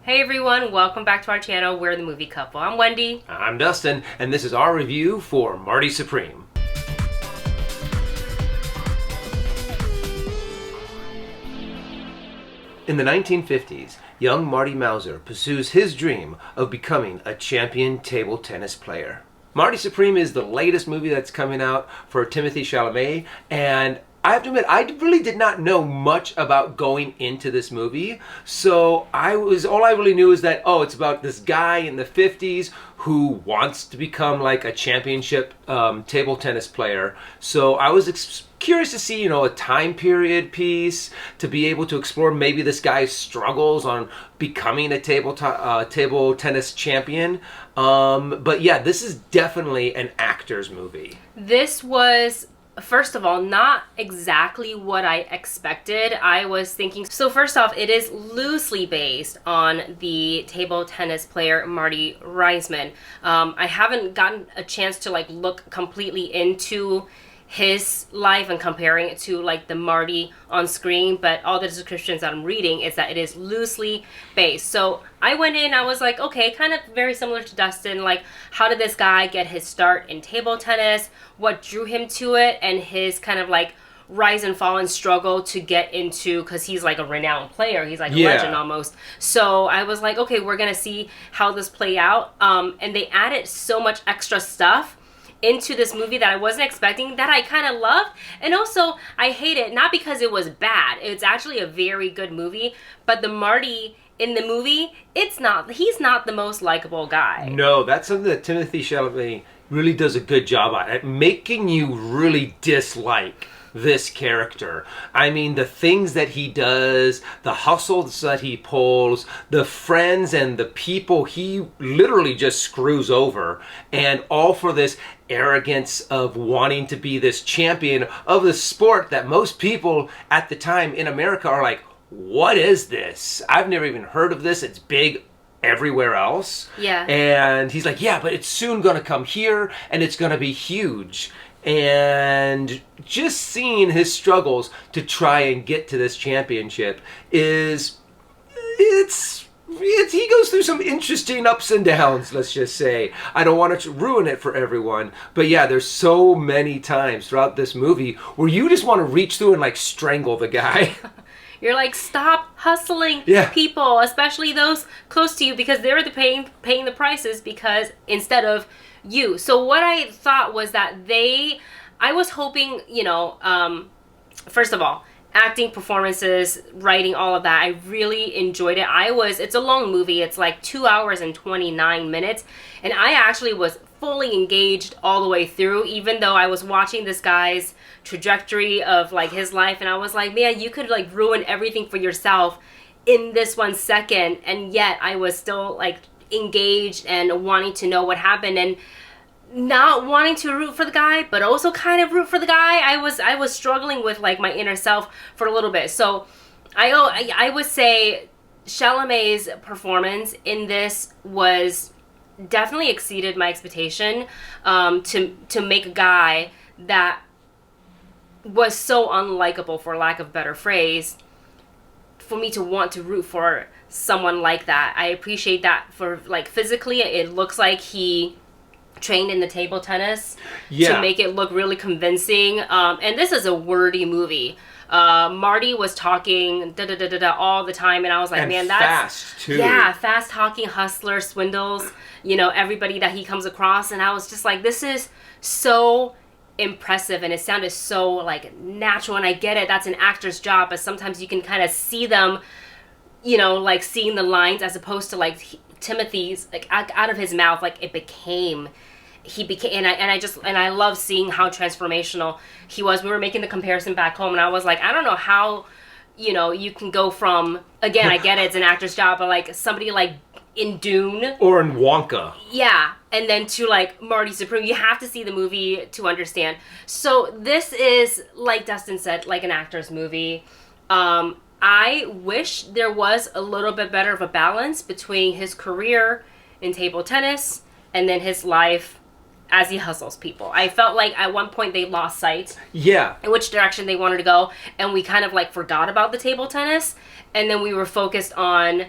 Hey everyone, welcome back to our channel. We're the Movie Couple. I'm Wendy. I'm Dustin, and this is our review for Marty Supreme. In the 1950s, young Marty Mauser pursues his dream of becoming a champion table tennis player. Marty Supreme is the latest movie that's coming out for Timothee Chalamet, and I have to admit, I really did not know much about going into this movie. So all I really knew is that, it's about this guy in the 50s who wants to become like a championship table tennis player. So I was curious to see, a time period piece to be able to explore maybe this guy's struggles on becoming a table tennis champion. But yeah, this is definitely an actor's movie. This was, first of all, not exactly what I expected. I was thinking, so first off, it is loosely based on the table tennis player Marty Reisman. I haven't gotten a chance to look completely into his life and comparing it to the Marty on screen, but all the descriptions that I'm reading is that it is loosely based. So I went in, I was like, okay, kind of very similar to Dustin, how did this guy get his start in table tennis, what drew him to it, and his kind of rise and fall and struggle to get into, because he's a renowned player, he's a legend almost. So I was like, okay, we're gonna see how this play out, and they added so much extra stuff into this movie that I wasn't expecting, that I kind of loved. And also, I hate it, not because it was bad. It's actually a very good movie, but the Marty in the movie, he's not the most likable guy. No, that's something that Timothee Chalamet really does a good job at making you really dislike this character. I mean, the things that he does, the hustles that he pulls, the friends and the people he literally just screws over, and all for this arrogance of wanting to be this champion of the sport that most people at the time in America are like, what is this? I've never even heard of this. It's big everywhere else. Yeah. And he's like, yeah, but it's soon going to come here and it's going to be huge. And just seeing his struggles to try and get to this championship he goes through some interesting ups and downs, let's just say. I don't want to ruin it for everyone, but yeah, there's so many times throughout this movie where you just want to reach through and strangle the guy. You're like, stop hustling people, especially those close to you, because they're paying the prices because instead of you. So what I thought was that I was hoping, first of all, acting, performances, writing, all of that, I really enjoyed it. It's a long movie. It's 2 hours and 29 minutes. And I actually was fully engaged all the way through, even though I was watching this guy's trajectory of his life. And I was like, man, you could ruin everything for yourself in this 1 second. And yet I was still engaged and wanting to know what happened, and not wanting to root for the guy, but also kind of root for the guy. I was struggling with my inner self for a little bit. So I would say Chalamet's performance in this was definitely exceeded my expectation, to make a guy that was so unlikable, for lack of a better phrase, for me to want to root for someone like that. I appreciate that. For physically, it looks like he trained in the table tennis to make it look really convincing. And this is a wordy movie. Marty was talking all the time, and I was like, man, that's fast too. Yeah, fast talking, hustler, swindles, everybody that he comes across. And I was just like, this is so impressive, and it sounded so natural. And I get it, that's an actor's job, but sometimes you can kind of see them, seeing the lines, as opposed to Timothy's out of his mouth, he became, and I love seeing how transformational he was. We were making the comparison back home, and I was like, I don't know how, you can go from, again, I get it, it's an actor's job, but somebody in Dune or in Wonka, and then to Marty Supreme. You have to see the movie to understand. So this is, like Dustin said, an actor's movie. I wish there was a little bit better of a balance between his career in table tennis and then his life as he hustles people. I felt like at one point they lost sight in which direction they wanted to go, and we kind of forgot about the table tennis, and then we were focused on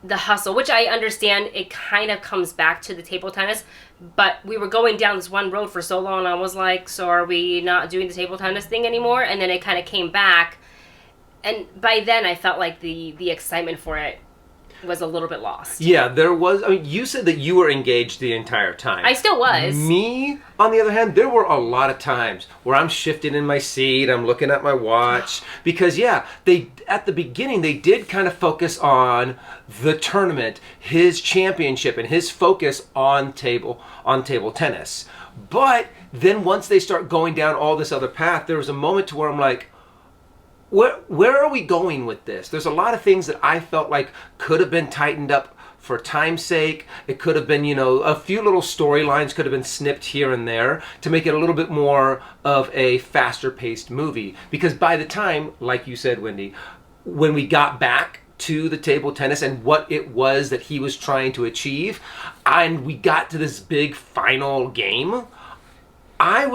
the hustle, which I understand it kind of comes back to the table tennis, but we were going down this one road for so long, and I was like, so are we not doing the table tennis thing anymore? And then it kind of came back, and by then I felt like the excitement for it was a little bit lost. Yeah, there was. I mean, you said that you were engaged the entire time. I still was. Me, on the other hand, there were a lot of times where I'm shifting in my seat, I'm looking at my watch, because yeah, they at the beginning they did kind of focus on the tournament, his championship, and his focus on table tennis. But then once they start going down all this other path, there was a moment to where I'm like, where are we going with this? There's a lot of things that I felt like could have been tightened up for time's sake. It could have been, a few little storylines could have been snipped here and there to make it a little bit more of a faster paced movie. Because by the time, like you said, Wendy, when we got back to the table tennis and what it was that he was trying to achieve, and we got to this big final game, I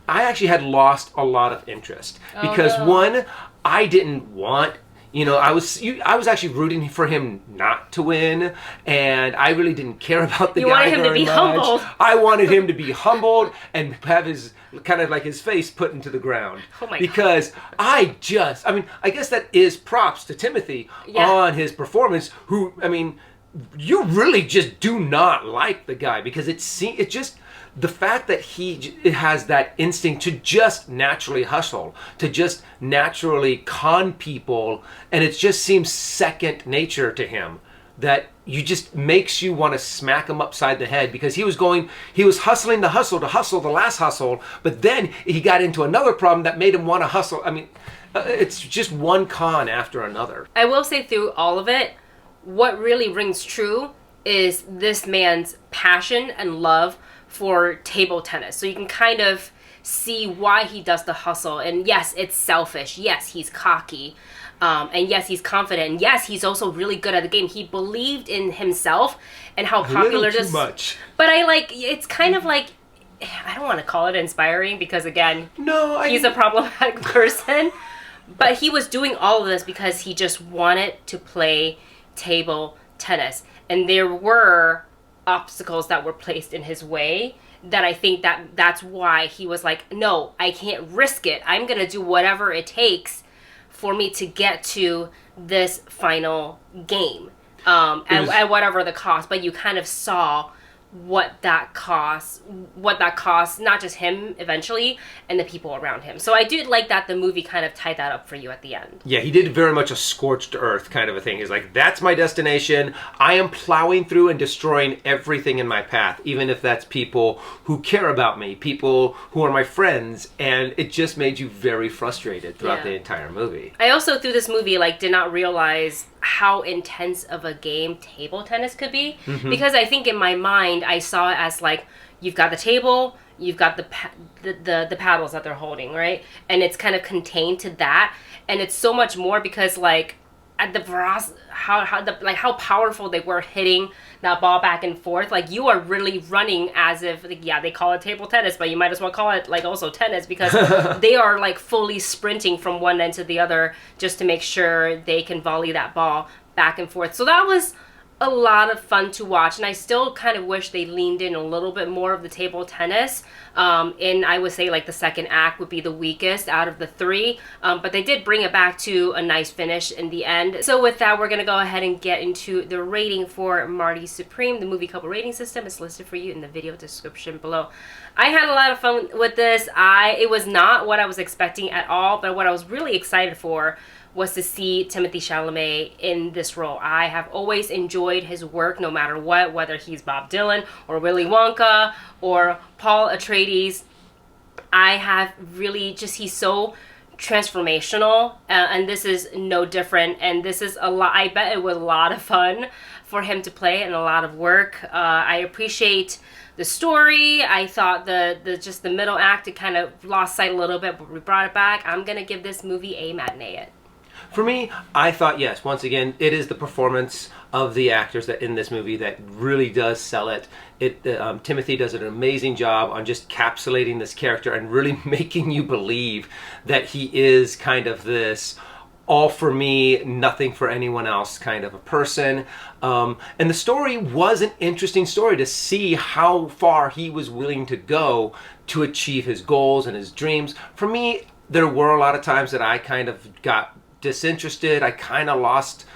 actually had lost a lot of interest. Because one, I didn't want, I was actually rooting for him not to win, and I really didn't care about the guy very much. You wanted him to be humbled. I wanted him to be humbled and have his kind of like his face put into the ground. Oh my because God. I guess that is props to Timothee on his performance. Who, you really just do not like the guy, because it just. The fact that he has that instinct to just naturally hustle, to just naturally con people, and it just seems second nature to him, that you just makes you want to smack him upside the head, because he was hustling the hustle to hustle the last hustle, but then he got into another problem that made him want to hustle. It's just one con after another. I will say through all of it, what really rings true is this man's passion and love for table tennis. So you can kind of see why he does the hustle. And yes, it's selfish. Yes, he's cocky. And yes, he's confident. And yes, he's also really good at the game. He believed in himself and how popular this. Too much. But it's kind of like, I don't want to call it inspiring, because again, he's a problematic person. But he was doing all of this because he just wanted to play table tennis. And there were obstacles that were placed in his way that I think that's why he was like, no, I can't risk it. I'm going to do whatever it takes for me to get to this final game, at whatever the cost. But you kind of saw what that costs, not just him eventually, and the people around him. So I did like that the movie kind of tied that up for you at the end. Yeah, he did very much a scorched earth kind of a thing. He's like, that's my destination. I am plowing through and destroying everything in my path, even if that's people who care about me, people who are my friends, and it just made you very frustrated throughout the entire movie. I also, through this movie, did not realize how intense of a game table tennis could be, because I think in my mind I saw it as you've got the table, you've got the paddles that they're holding, right, and it's kind of contained to that, and it's so much more because at the how powerful they were hitting that ball back and forth. You are really running as if they call it table tennis, but you might as well call it also tennis, because they are fully sprinting from one end to the other just to make sure they can volley that ball back and forth. So that was a lot of fun to watch, and I still kind of wish they leaned in a little bit more of the table tennis. And I would say the second act would be the weakest out of the three, but they did bring it back to a nice finish in the end. So with that, we're gonna go ahead and get into the rating for Marty Supreme. The movie couple rating system is listed for you in the video description below. I had a lot of fun with this. It was not what I was expecting at all, but what I was really excited for was to see Timothee Chalamet in this role. I have always enjoyed his work no matter what, whether he's Bob Dylan or Willy Wonka or Paul Atreides. I have really he's so transformational, and this is no different, and this is a lot. I bet it was a lot of fun for him to play and a lot of work. I appreciate the story. I thought the middle act, it kind of lost sight a little bit, but we brought it back. I'm gonna give this movie a matinee it. For me, I thought, yes, once again, it is the performance of the actors that in this movie that really does sell it. Timothee does an amazing job on just encapsulating this character and really making you believe that he is kind of this all for me, nothing for anyone else kind of a person. And the story was an interesting story to see how far he was willing to go to achieve his goals and his dreams. For me, there were a lot of times that I kind of got disinterested. I kind of lost,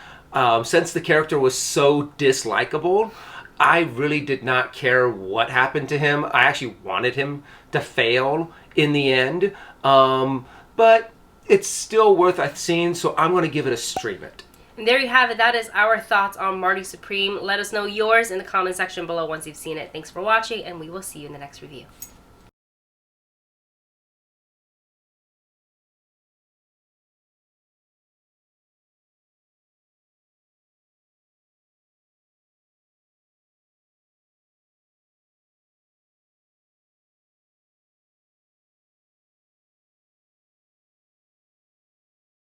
since the character was so dislikable, I really did not care what happened to him. I actually wanted him to fail in the end. But it's still worth seeing, so I'm going to give it a stream it. And there you have it. That is our thoughts on Marty Supreme. Let us know yours in the comment section below once you've seen it. Thanks for watching, and we will see you in the next review.